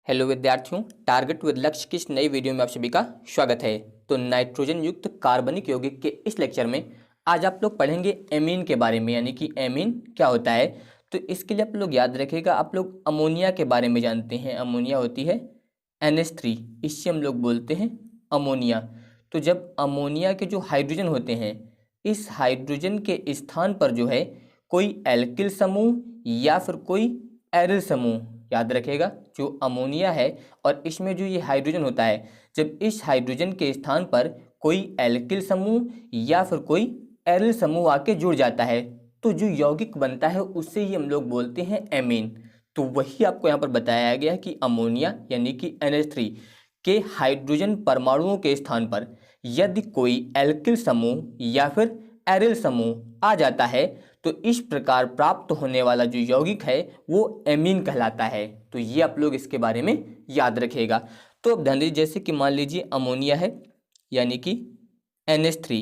Hello विद्यार्थियों, target with लक्ष्य की इस नई वीडियो में आप सभी का स्वागत है। तो नाइट्रोजन युक्त कार्बनिक यौगिक के इस लेक्चर में आज आप लोग पढ़ेंगे एमीन के बारे में, यानी कि एमीन क्या होता है। तो इसके लिए आप लोग याद रखिएगा, आप लोग अमोनिया के बारे में जानते हैं। अमोनिया होती है NH3, इससे हम लोग बोलते हैं अमोनिया। तो जब अमोनिया के जो हाइड्रोजन होते हैं, इस हाइड्रोजन के स्थान पर जो है कोई एल्किल समूह या फिर कोई एरिल समूह, याद रखिएगा जो अमोनिया है और इसमें जो ये हाइड्रोजन होता है, जब इस हाइड्रोजन के स्थान पर कोई एल्किल समूह या फिर कोई एरिल समूह आके जुड़ जाता है तो जो यौगिक बनता है उससे ही हम लोग बोलते हैं एमीन। तो वही आपको यहाँ पर बताया गया है कि अमोनिया यानी कि NH3 के हाइड्रोजन परमाणुओं के स्थान पर यदि कोई एल्किल समूह या फिर एरिल समूह आ जाता है तो इस प्रकार प्राप्त होने वाला जो यौगिक है वो एमीन कहलाता है। तो ये आप लोग इसके बारे में याद रखिएगा। तो अब ध्यान दीजिए, जैसे कि मान लीजिए अमोनिया है यानी कि NH3,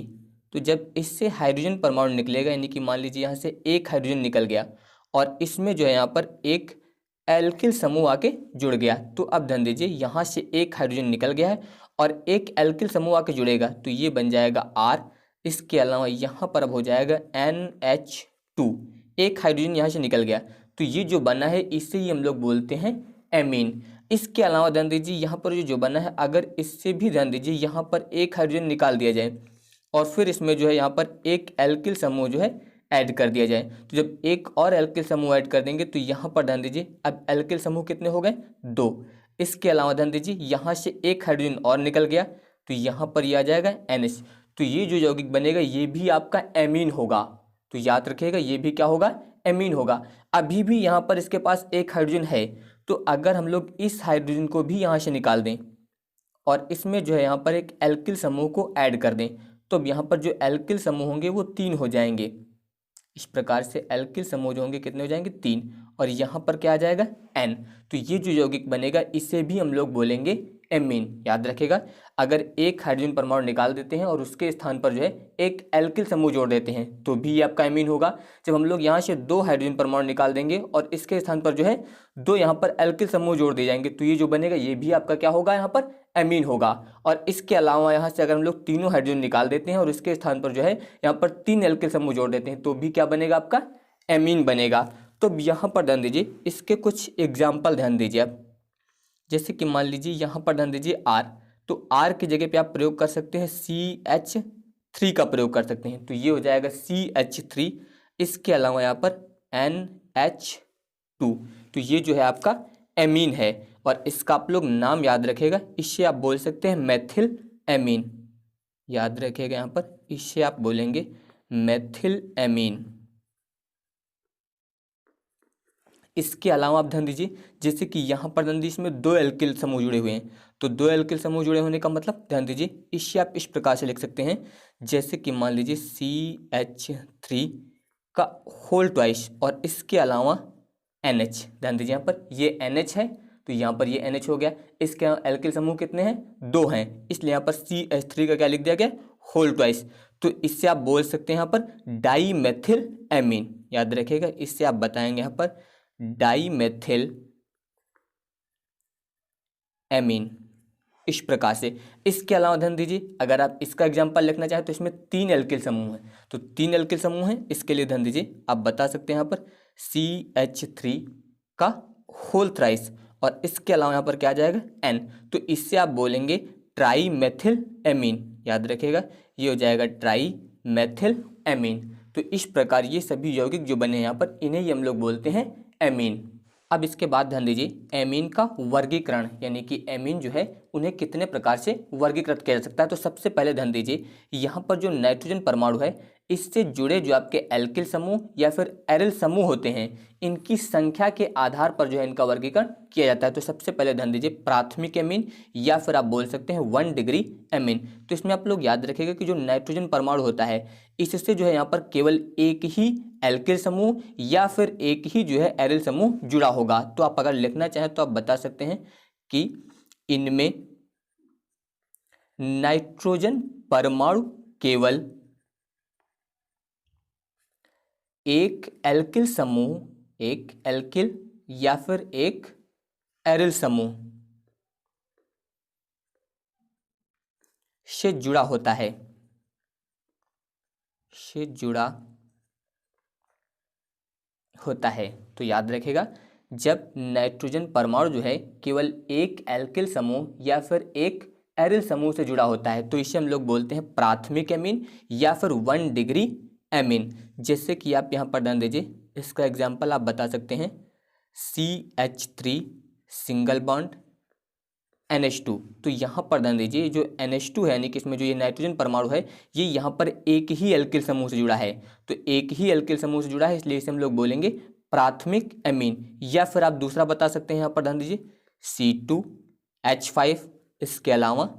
तो जब इससे हाइड्रोजन परमाणु निकलेगा, यानी कि मान लीजिए यहाँ से एक हाइड्रोजन निकल गया और इसमें जो है यहाँ पर एक एल्किल समूह आके जुड़ गया। तो अब ध्यान दीजिए, यहाँ से एक हाइड्रोजन निकल गया है और एक एल्किल समूह आके जुड़ेगा तो ये बन जाएगा R। इसके अलावा यहाँ पर अब हो जाएगा NH2, एक हाइड्रोजन यहाँ से निकल गया तो ये जो बना है इसे ही हम लोग बोलते हैं एमीन। इसके अलावा ध्यान दीजिए यहाँ पर जो बना है, अगर इससे भी ध्यान दीजिए यहाँ पर एक हाइड्रोजन निकाल दिया जाए और फिर इसमें जो है यहाँ पर एक एल्किल समूह जो है ऐड कर दिया जाए, तो जब एक और एल्किल समूह ऐड कर देंगे तो यहाँ पर ध्यान दीजिए अब एल्किल समूह कितने हो गए, 2। इसके अलावा ध्यान दीजिए यहाँ से एक हाइड्रोजन और निकल गया तो यहाँ पर ये आ जाएगा NH। तो ये जो यौगिक बनेगा ये भी आपका एमीन होगा। तो याद रखिएगा ये भी क्या होगा, एमीन होगा। अभी भी यहाँ पर इसके पास एक हाइड्रोजन है तो अगर हम लोग इस हाइड्रोजन को भी यहाँ से निकाल दें और इसमें जो है यहाँ पर एक एल्किल समूह को ऐड कर दें तो अब यहाँ पर जो एल्किल समूह होंगे वो 3 हो जाएंगे। इस प्रकार से एल्किल समूह जो होंगे कितने हो जाएंगे, 3, और यहाँ पर क्या आ जाएगा, N। तो ये जो यौगिक बनेगा इसे भी हम लोग बोलेंगे एमीन। याद रखेगा, अगर एक हाइड्रोजन परमाणु निकाल देते हैं और उसके स्थान पर जो है एक एल्किल समूह जोड़ देते हैं तो भी ये आपका एमीन होगा। जब हम लोग यहाँ से 2 हाइड्रोजन परमाणु निकाल देंगे और इसके स्थान पर जो है 2 यहाँ पर एल्किल समूह जोड़ दिए जाएंगे तो ये जो बनेगा ये भी आपका क्या होगा, यहाँ पर एमीन होगा। और इसके अलावा यहाँ से अगर हम लोग तीनों हाइड्रोजन निकाल देते हैं और इसके स्थान पर जो है यहाँ पर 3 एल्किल समूह जोड़ देते हैं तो भी क्या बनेगा, आपका एमीन बनेगा। तो यहाँ पर ध्यान दीजिए, इसके कुछ एग्जाम्पल ध्यान दीजिए आप। जैसे कि मान लीजिए यहाँ पर ध्यान दीजिए R, तो R की जगह पे आप प्रयोग कर सकते हैं CH3 का प्रयोग कर सकते हैं तो ये हो जाएगा CH3। इसके अलावा यहाँ पर NH2, तो ये जो है आपका एमीन है और इसका आप लोग नाम याद रखेगा, इससे आप बोल सकते हैं मेथिल एमीन। याद रखिएगा यहाँ पर इससे आप बोलेंगे मेथिल एमीन। इसके अलावा आप ध्यान दीजिए, जैसे कि यहाँ पर ध्यान दीजिए इसमें 2 एल्किल समूह जुड़े हुए हैं तो 2 एल्किल समूह जुड़े होने का मतलब ध्यान दीजिए इससे आप इस प्रकार से लिख सकते हैं, जैसे कि मान लीजिए CH3 का होल ट्वाइस और इसके अलावा NH। ध्यान दीजिए यहाँ पर ये NH है तो यहाँ पर ये NH हो गया। इसके एल्किल समूह कितने हैं, 2 हैं, इसलिए यहाँ पर CH3 का क्या लिख दिया गया, होल ट्वाइस। तो इससे आप बोल सकते हैं यहाँ पर डाई मेथिल एमीन। याद रखिएगा, इससे आप बताएंगे यहाँ पर डाईमेथिल एमीन, इस प्रकार से। इसके अलावा ध्यान दीजिए, अगर आप इसका एग्जांपल लिखना चाहें तो इसमें 3 एल्किल समूह हैं तो 3 एल्किल समूह हैं, इसके लिए ध्यान दीजिए आप बता सकते हैं यहाँ पर CH3 का होल थ्राइस और इसके अलावा यहाँ पर क्या आ जाएगा, N। तो इससे आप बोलेंगे ट्राई मेथिल एमीन। याद रखिएगा ये हो जाएगा ट्राई मेथिल एमीन। तो इस प्रकार ये सभी यौगिक जो बने हैं यहाँ पर इन्हें ही हम लोग बोलते हैं एमीन। अब इसके बाद ध्यान दीजिए एमीन का वर्गीकरण, यानी कि एमीन जो है उन्हें कितने प्रकार से वर्गीकृत किया जा सकता है। तो सबसे पहले ध्यान दीजिए यहाँ पर जो नाइट्रोजन परमाणु है इससे जुड़े जो आपके एल्किल समूह या फिर एरिल समूह होते हैं इनकी संख्या के आधार पर जो है इनका वर्गीकरण किया जाता है। तो सबसे पहले ध्यान दीजिए प्राथमिक एमीन या फिर आप बोल सकते हैं 1 डिग्री एमीन। तो इसमें आप लोग याद रखिएगा कि जो नाइट्रोजन परमाणु होता है इससे जो है यहाँ पर केवल एक ही एल्किल समूह या फिर एक ही जो है एरिल समूह जुड़ा होगा। तो आप अगर लिखना चाहें तो आप बता सकते हैं कि इनमें नाइट्रोजन परमाणु केवल एक एल्किल समूह, एक एल्किल या फिर एक एरिल समूह से जुड़ा होता है, से जुड़ा होता है। तो याद रखेगा, जब नाइट्रोजन परमाणु जो है केवल एक एल्किल समूह या फिर एक एरिल समूह से जुड़ा होता है तो इसे हम लोग बोलते हैं प्राथमिक एमीन या फिर 1 डिग्री एमीन। जैसे कि आप यहाँ पर ध्यान दीजिए, इसका एग्जाम्पल आप बता सकते हैं CH3 सिंगल बॉन्ड NH2। तो यहाँ पर ध्यान दीजिए, जो NH2 है यानी कि इसमें जो ये नाइट्रोजन परमाणु है ये यहाँ पर एक ही एल्किल समूह से जुड़ा है। तो एक ही एल्किल समूह से जुड़ा है इसलिए इसे हम लोग बोलेंगे प्राथमिक एमीन। या फिर आप दूसरा बता सकते हैं, यहाँ पर ध्यान दीजिए C2H5, इसके अलावा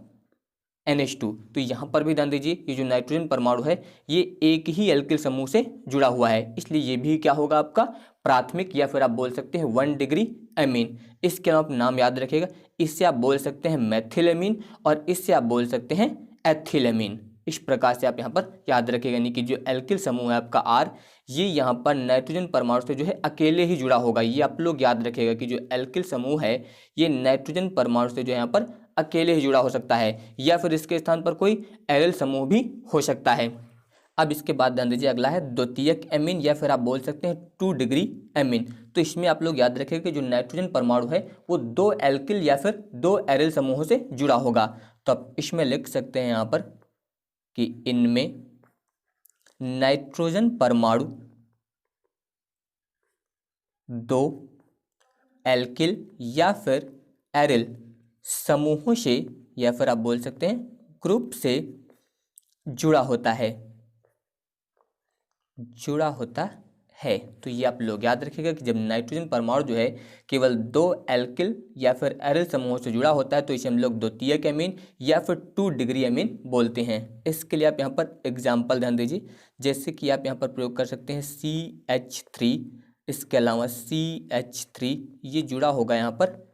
NH2। तो यहाँ पर भी ध्यान दीजिए, ये जो नाइट्रोजन परमाणु है ये एक ही एल्किल समूह से जुड़ा हुआ है इसलिए ये भी क्या होगा आपका प्राथमिक या फिर आप बोल सकते हैं 1 डिग्री एमीन। इसके अलावा आप नाम याद रखिएगा, इससे आप बोल सकते हैं मेथिल एमीन और इससे आप बोल सकते हैं एथिल एमीन। इस प्रकार से आप यहाँ पर याद रखिएगा, यानी कि जो एल्किल समूह है आपका R, ये यहाँ पर नाइट्रोजन परमाणु से जो है अकेले ही जुड़ा होगा। ये आप लोग याद रखिएगा कि जो एल्किल समूह है ये नाइट्रोजन परमाणु से जो है यहाँ पर अकेले ही जुड़ा हो सकता है या फिर इसके स्थान पर कोई एरिल समूह भी हो सकता है। अब इसके बाद ध्यान दीजिए, अगला है द्वितीयक एमीन या फिर आप बोल सकते हैं 2 डिग्री एमीन। तो इसमें आप लोग याद रखें कि जो नाइट्रोजन परमाणु है वो 2 एल्किल या फिर 2 एरिल समूहों से जुड़ा होगा। तो आप इसमें लिख सकते हैं यहाँ पर कि इनमें नाइट्रोजन परमाणु 2 एल्किल या फिर एरिल समूहों से या फिर आप बोल सकते हैं ग्रुप से जुड़ा होता है, जुड़ा होता है। तो ये आप लोग याद रखिएगा कि जब नाइट्रोजन परमाणु जो है केवल 2 एल्किल या फिर एरिल समूहों से जुड़ा होता है तो इसे हम लोग द्वितीयक एमीन या फिर 2 डिग्री एमीन बोलते हैं। इसके लिए आप यहाँ पर एग्जाम्पल ध्यान दीजिए, जैसे कि आप यहाँ पर प्रयोग कर सकते हैं CH3, इसके अलावा CH3 ये जुड़ा होगा यहाँ पर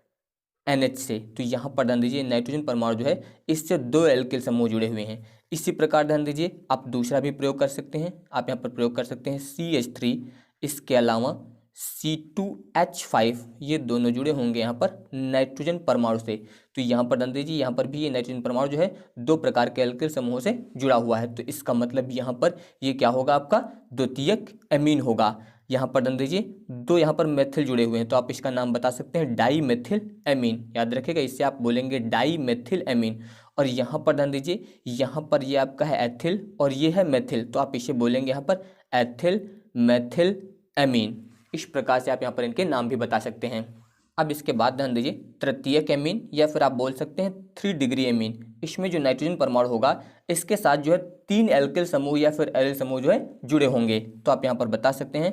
NH से। तो यहाँ पर ध्यान दीजिए, नाइट्रोजन परमाणु जो है इससे 2 एल्किल समूह जुड़े हुए हैं। इसी प्रकार ध्यान दीजिए, आप दूसरा भी प्रयोग कर सकते हैं, आप यहाँ पर प्रयोग कर सकते हैं CH3, इसके अलावा C2H5, ये दोनों जुड़े होंगे यहाँ पर नाइट्रोजन परमाणु से। तो यहाँ पर ध्यान दीजिए, यहाँ पर भी ये नाइट्रोजन परमाणु जो है 2 प्रकार के एल्किल समूहों से जुड़ा हुआ है। तो इसका मतलब यहाँ पर ये क्या होगा, आपका द्वितीयक एमीन होगा। यहाँ पर ध्यान दीजिए, 2 यहाँ पर मेथिल जुड़े हुए हैं तो आप इसका नाम बता सकते हैं डाई मेथिल एमीन। याद रखिएगा, इससे आप बोलेंगे डाई मेथिल एमीन। और यहाँ पर ध्यान दीजिए, यहाँ पर ये आपका है एथिल और ये है मेथिल, तो आप इसे बोलेंगे यहाँ पर एथिल मेथिल एमीन। इस प्रकार से आप यहाँ पर इनके नाम भी बता सकते हैं। अब इसके बाद ध्यान दीजिए, तृतीयक एमीन या फिर आप बोल सकते हैं 3 डिग्री एमीन। इसमें जो नाइट्रोजन परमाणु होगा इसके साथ जो है 3 एल्किल समूह या फिर एरिल समूह जो है जुड़े होंगे। तो आप यहाँ पर बता सकते हैं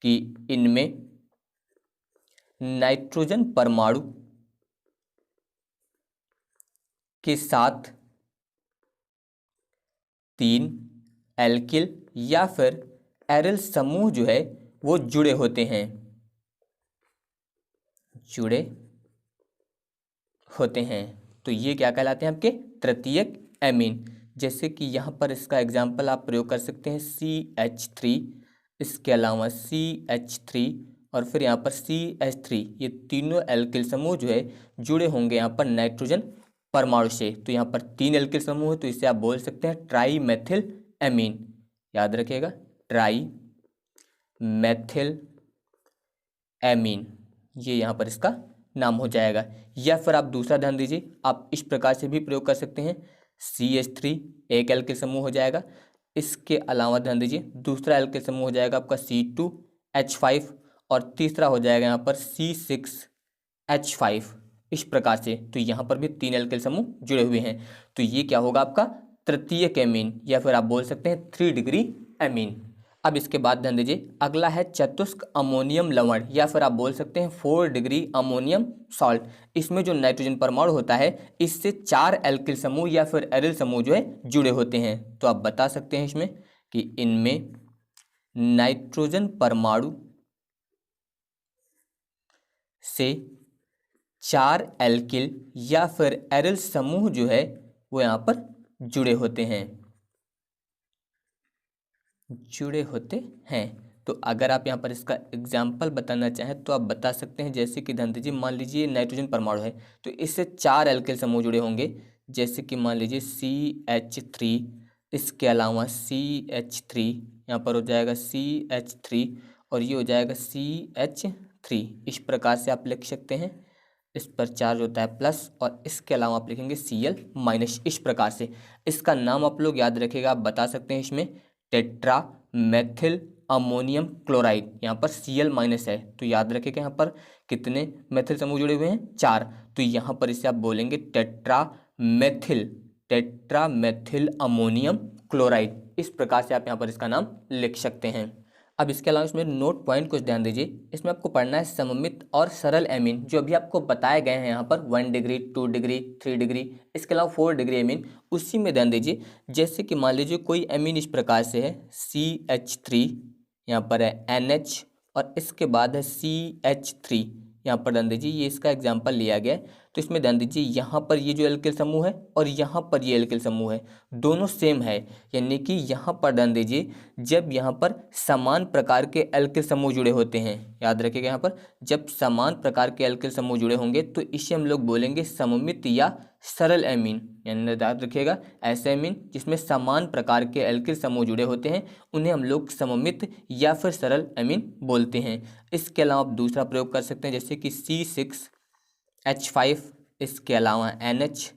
कि इनमें नाइट्रोजन परमाणु के साथ 3 एल्किल या फिर एरिल समूह जो है वो जुड़े होते हैं, जुड़े होते हैं। तो ये क्या कहलाते हैं, आपके तृतीयक एमीन। जैसे कि यहाँ पर इसका एग्जाम्पल आप प्रयोग कर सकते हैं CH3, इसके अलावा CH3 और फिर यहाँ पर CH3, ये तीनों एल्किल समूह जो है जुड़े होंगे यहाँ पर नाइट्रोजन परमाणु से। तो यहाँ पर 3 एल्किल समूह है तो इसे आप बोल सकते हैं ट्राई मेथिल एमीन। याद रखिएगा, ट्राई मेथिल एमीन, ये यहाँ पर इसका नाम हो जाएगा। या फिर आप दूसरा ध्यान दीजिए, आप इस प्रकार से भी प्रयोग कर सकते हैं CH3 एक एल्किल समूह हो जाएगा, इसके अलावा ध्यान दीजिए दूसरा एल्किल समूह हो जाएगा आपका C2H5 और तीसरा हो जाएगा यहाँ पर C6H5। इस प्रकार से तो यहाँ पर भी 3 एल्किल समूह जुड़े हुए हैं। तो ये क्या होगा, आपका तृतीयक एमीन या फिर आप बोल सकते हैं 3 डिग्री एमीन। अब इसके बाद ध्यान दीजिए, अगला है चतुष्क अमोनियम लवण या फिर आप बोल सकते हैं 4 डिग्री अमोनियम सॉल्ट। इसमें जो नाइट्रोजन परमाणु होता है इससे 4 एल्किल समूह या फिर एरिल समूह जो है जुड़े होते हैं। तो आप बता सकते हैं इसमें कि इनमें नाइट्रोजन परमाणु से 4 एल्किल या फिर एरिल समूह जो है वो यहाँ पर जुड़े होते हैं, जुड़े होते हैं। तो अगर आप यहाँ पर इसका एग्जाम्पल बताना चाहें तो आप बता सकते हैं, जैसे कि ध्यान दीजिए, मान लीजिए नाइट्रोजन परमाणु है तो इससे 4 एल्किल समूह जुड़े होंगे, जैसे कि मान लीजिए CH3, इसके अलावा CH3, यहाँ पर हो जाएगा CH3 और ये हो जाएगा CH3। इस प्रकार से आप लिख सकते हैं। इस पर चार्ज होता है प्लस और इसके अलावा आप लिखेंगे Cl माइनस। इस प्रकार से इसका नाम आप लोग याद रखिएगा। आप बता सकते हैं इसमें टेट्रा मेथिल अमोनियम क्लोराइड, यहाँ पर Cl माइनस है तो याद रखिएगा यहाँ पर कितने मेथिल समूह जुड़े हुए हैं, 4। तो यहाँ पर इसे आप बोलेंगे टेट्रा मेथिल अमोनियम क्लोराइड। इस प्रकार से आप यहाँ पर इसका नाम लिख सकते हैं। अब इसके अलावा इसमें नोट पॉइंट कुछ ध्यान दीजिए। इसमें आपको पढ़ना है सममित और सरल एमीन, जो अभी आपको बताए गए हैं यहाँ पर 1 डिग्री, 2 डिग्री, 3 डिग्री, इसके अलावा 4 डिग्री एमीन, उसी में ध्यान दीजिए। जैसे कि मान लीजिए कोई एमीन इस प्रकार से है CH3, यहाँ पर है NH और इसके बाद है CH3, यहाँ पर ध्यान दीजिए ये इसका एग्जाम्पल लिया गया है। तो इसमें ध्यान दीजिए यहाँ पर ये जो एल्किल समूह है और यहाँ पर ये एल्किल समूह है, दोनों सेम है। यानी कि यहाँ पर ध्यान दीजिए जब यहाँ पर समान प्रकार के एल्किल समूह जुड़े होते हैं, याद रखिएगा यहाँ पर जब समान प्रकार के एल्किल समूह जुड़े होंगे तो इसे हम लोग बोलेंगे सममित या सरल एमीन। यानी याद रखिएगा ऐसे एमीन जिसमें समान प्रकार के एल्किल समूह जुड़े होते हैं उन्हें हम लोग सममित या फिर सरल एमीन बोलते हैं। इसके अलावा आप दूसरा प्रयोग कर सकते हैं जैसे कि C6H5, इसके अलावा NH,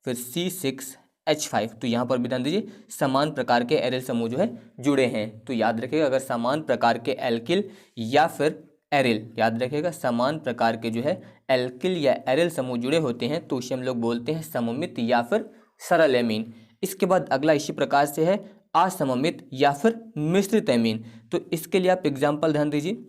फिर C6H5। तो यहाँ पर भी ध्यान दीजिए समान प्रकार के एरिल समूह जो है जुड़े हैं। तो याद रखिएगा अगर समान प्रकार के एल्किल या फिर एरिल, याद रखिएगा समान प्रकार के जो है एल्किल या एरिल समूह जुड़े होते हैं तो उसे हम लोग बोलते हैं सममित या फिर सरल एमीन। इसके बाद अगला इसी प्रकार से है असममित या फिर मिश्रित एमीन। तो इसके लिए आप एग्जाम्पल ध्यान दीजिए।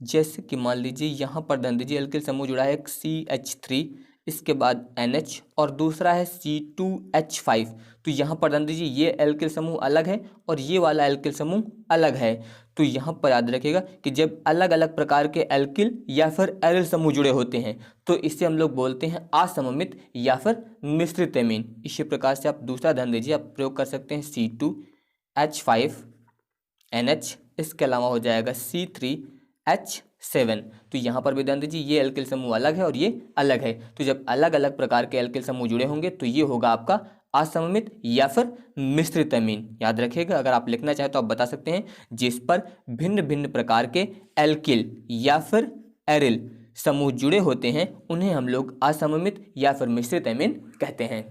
जैसे कि मान लीजिए यहाँ पर ध्यान दीजिए एल्किल समूह जुड़ा है एक CH3, इसके बाद NH और दूसरा है C2H5। तो यहाँ पर ध्यान दीजिए ये एल्किल समूह अलग है और ये वाला एल्किल समूह अलग है। तो यहाँ पर याद रखिएगा कि जब अलग अलग प्रकार के एल्किल या फिर एरिल समूह जुड़े होते हैं तो इसे हम लोग बोलते हैं असममित या फिर मिश्रित एमीन। इसी प्रकार से आप दूसरा ध्यान दीजिए, आप प्रयोग कर सकते हैं C2H5NH, इसके अलावा हो जाएगा C3H7। तो यहाँ पर भी ध्यान दीजिए ये एल्किल समूह अलग है और ये अलग है। तो जब अलग अलग प्रकार के एल्किल समूह जुड़े होंगे तो ये होगा आपका असममित या फिर मिश्रित एमीन। याद रखिएगा अगर आप लिखना चाहें तो आप बता सकते हैं जिस पर भिन्न भिन्न प्रकार के एल्किल या फिर एरिल समूह जुड़े होते हैं उन्हें हम लोग असममित या फिर मिश्रित एमीन कहते हैं।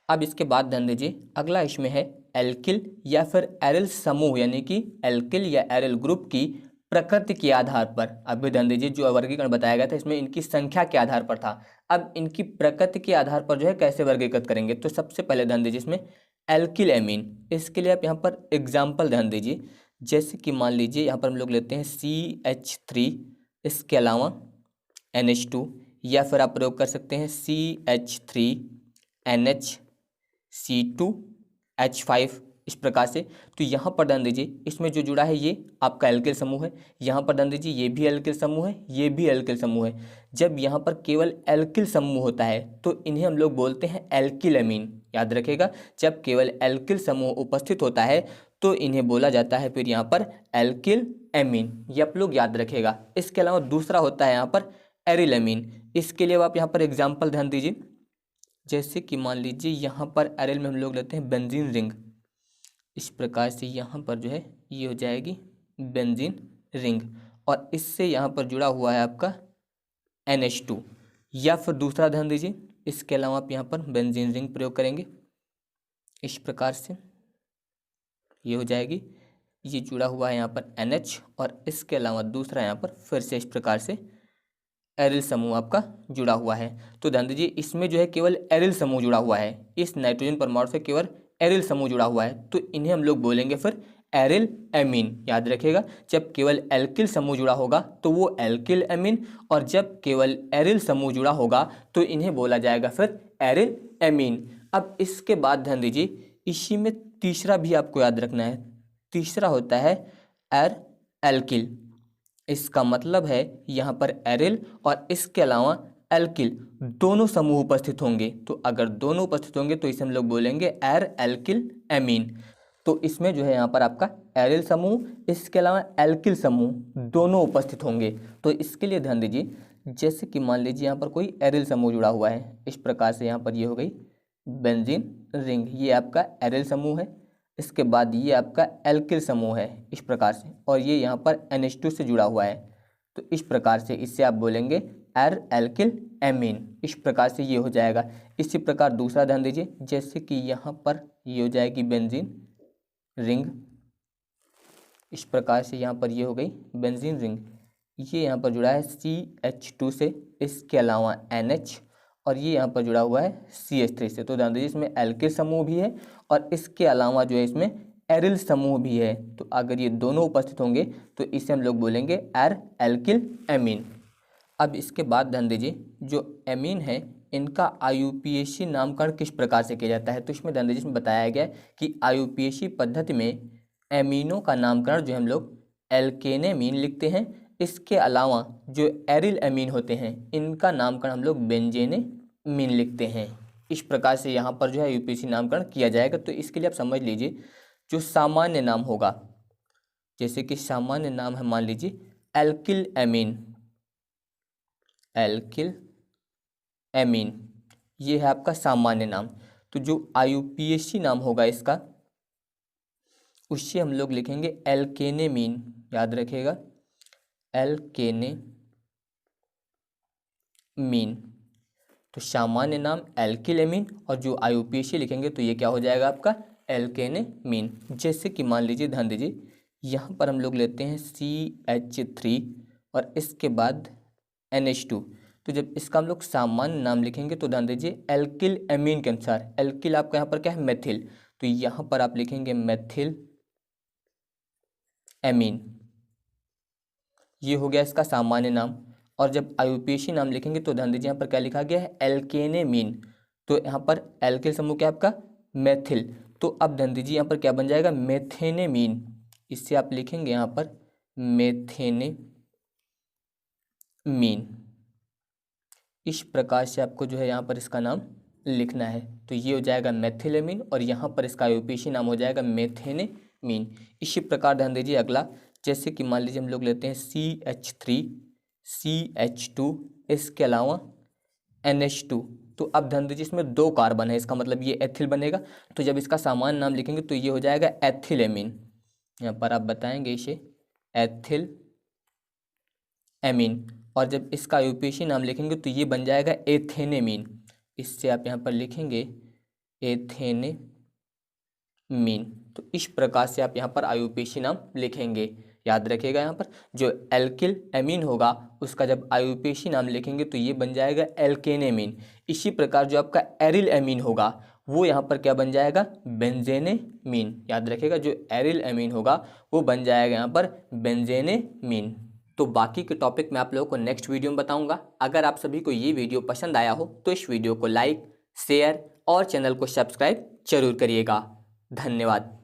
अब इसके बाद ध्यान दीजिए अगला इसमें है एल्किल या फिर एरिल समूह, यानी कि एल्किल या एरिल ग्रुप की प्रकृति के आधार पर। अब भी ध्यान दीजिए जो वर्गीकरण बताया गया था इसमें इनकी संख्या के आधार पर था, अब इनकी प्रकृति के आधार पर जो है कैसे वर्गीकृत करेंगे। तो सबसे पहले ध्यान दीजिए इसमें एल्किल एमीन, इसके लिए आप यहाँ पर एग्जाम्पल ध्यान दीजिए। जैसे कि मान लीजिए यहाँ पर हम लोग लेते हैं CH3, इसके अलावा NH2, या फिर आप प्रयोग कर सकते हैं CH3NH C2H5 इस प्रकार से। तो यहाँ पर ध्यान दीजिए इसमें जो जुड़ा है ये आपका एल्किल समूह है, यहाँ पर ध्यान दीजिए ये भी एल्किल समूह है, ये भी एल्किल समूह है। जब यहाँ पर केवल एल्किल समूह होता है तो इन्हें हम लोग बोलते हैं एल्किल एमीन। याद रखिएगा जब केवल एल्किल समूह उपस्थित होता है तो इन्हें बोला जाता है फिर यहाँ पर एल्किल एमीन, ये आप लोग याद रखिएगा। इसके अलावा दूसरा होता है यहाँ पर एरिल एमीन, इसके लिए आप यहाँ पर एग्जाम्पल ध्यान दीजिए। जैसे कि मान लीजिए यहाँ पर एरिल में हम लोग लेते हैं बेंजीन रिंग, इस प्रकार से यहाँ पर जो है ये हो जाएगी बेंजीन रिंग और इससे यहाँ पर जुड़ा हुआ है आपका NH2। या फिर दूसरा ध्यान दीजिए इसके अलावा आप यहाँ पर बेंजीन रिंग प्रयोग करेंगे, इस प्रकार से ये हो जाएगी, ये जुड़ा हुआ है यहाँ पर NH और इसके अलावा दूसरा यहाँ पर फिर से इस प्रकार से एरिल समूह आपका जुड़ा हुआ है। तो ध्यान दीजिए इसमें जो है केवल एरिल समूह जुड़ा हुआ है, इस नाइट्रोजन परमाणु से केवल एरिल समूह जुड़ा हुआ है तो इन्हें हम लोग बोलेंगे फिर एरिल एमीन। याद रखिएगा जब केवल एल्किल समूह जुड़ा होगा तो वो एल्किल एमीन, और जब केवल एरिल समूह जुड़ा होगा तो इन्हें बोला जाएगा फिर एरिल एमीन। अब इसके बाद ध्यान दीजिए इसी में तीसरा भी आपको याद रखना है, तीसरा होता है एर एल्किल। इसका मतलब है यहाँ पर एरिल और इसके अलावा एल्किल दोनों समूह उपस्थित होंगे। तो अगर दोनों उपस्थित होंगे तो इसे हम लोग बोलेंगे एर एल्किल एमीन। तो इसमें जो है यहाँ पर आपका एरिल समूह इसके अलावा एल्किल समूह दोनों उपस्थित होंगे। तो इसके लिए ध्यान दीजिए जैसे कि मान लीजिए यहाँ पर कोई एरिल समूह जुड़ा हुआ है, इस प्रकार से यहाँ पर ये हो गई बेंजीन रिंग, ये आपका एरिल समूह है। इसके बाद ये आपका एल्किल समूह है इस प्रकार से, और ये यहाँ पर NH2 से जुड़ा हुआ है। तो इस प्रकार से इससे आप बोलेंगे एर एल्किल एमीन, इस प्रकार से ये हो जाएगा। इसी प्रकार दूसरा ध्यान दीजिए, जैसे कि यहाँ पर ये हो जाएगी बेंजीन रिंग, इस प्रकार से यहाँ पर ये हो गई बेंजीन रिंग। ये यहाँ पर जुड़ा है CH2 से, इसके अलावा NH, और ये यहाँ पर जुड़ा हुआ है CH3 से। तो ध्यान दीजिए इसमें एल्किल समूह भी है और इसके अलावा जो है इसमें एरिल समूह भी है। तो अगर ये दोनों उपस्थित होंगे तो इसे हम लोग बोलेंगे एर एल्किल एमीन। अब इसके बाद ध्यान दीजिए जो एमीन है इनका IUPAC नामकरण किस प्रकार से किया जाता है। तो इसमें ध्यान दीजिए, इसमें बताया गया है कि IUPAC पद्धति में एमीनों का नामकरण जो हम लोग एल्केनेमीन लिखते हैं। इसके अलावा जो एरिल एमीन होते हैं इनका नामकरण हम लोग बेंजेनेमीन लिखते हैं। इस प्रकार से यहाँ पर जो है IUPAC नामकरण किया जाएगा। तो इसके लिए आप समझ लीजिए जो सामान्य नाम होगा, जैसे कि सामान्य नाम है मान लीजिए एल्किल एमीन, एल्किल एमीन, ये है आपका सामान्य नाम। तो जो IUPAC नाम होगा इसका, उससे हम लोग लिखेंगे एल्केनेमीन, याद रखिएगा एल्केनेमीन। तो सामान्य नाम एल्किल एमीन और जो IUPAC लिखेंगे तो ये क्या हो जाएगा आपका एल्केनेमीन। जैसे कि मान लीजिए ध्यान दीजिए यहाँ पर हम लोग लेते हैं CH3 और इसके बाद NH2। तो जब इसका हम लोग सामान्य नाम लिखेंगे तो ध्यान दीजिए एल्किल एमीन के अनुसार, एल्किल आपका यहाँ पर क्या है मेथिल, तो यहाँ पर आप लिखेंगे मेथिल एमीन, ये हो गया इसका सामान्य नाम। और जब IUPAC नाम लिखेंगे तो ध्यान दीजिए यहाँ पर क्या लिखा गया है एल्केनेमीन। तो यहाँ पर एल्किल समूह क्या आपका मेथिल, तो अब ध्यान दीजिए यहाँ पर क्या बन जाएगा मेथेनेमीन, इससे आप लिखेंगे यहाँ पर मेथेनेमीन। इस प्रकार से आपको जो है यहाँ पर इसका नाम लिखना है। तो ये हो जाएगा मेथिलेमीन और यहाँ पर इसका IUPAC नाम हो जाएगा मेथेनेमीन। इसी प्रकार ध्यान दीजिए अगला, जैसे कि मान लीजिए हम लोग लेते हैं CH3 CH2 इसके अलावा NH2। तो अब ध्यान दीजिए इसमें 2 कार्बन है, इसका मतलब ये एथिल बनेगा। तो जब इसका सामान्य नाम लिखेंगे तो ये हो जाएगा एथिलेमीन, यहाँ पर आप बताएंगे इसे एथिल एमीन। और जब इसका IUPAC नाम लिखेंगे तो ये बन जाएगा एथेनेमीन, इससे आप यहाँ पर लिखेंगे एथेनेमीन। तो इस प्रकार से आप यहाँ पर IUPAC नाम लिखेंगे। याद रखिएगा यहाँ पर जो एल्किल एमीन होगा उसका जब IUPAC नाम लिखेंगे तो ये बन जाएगा एल्केनेमीन। इसी प्रकार जो आपका एरिल एमीन होगा वो यहाँ पर क्या बन जाएगा बेंजेनेमीन। याद रखिएगा जो एरिल एमीन होगा वो बन जाएगा यहाँ पर बेंजेनेमीन। तो बाकी के टॉपिक मैं आप लोगों को नेक्स्ट वीडियो में बताऊंगा। अगर आप सभी को ये वीडियो पसंद आया हो तो इस वीडियो को लाइक, शेयर और चैनल को सब्सक्राइब जरूर करिएगा। धन्यवाद।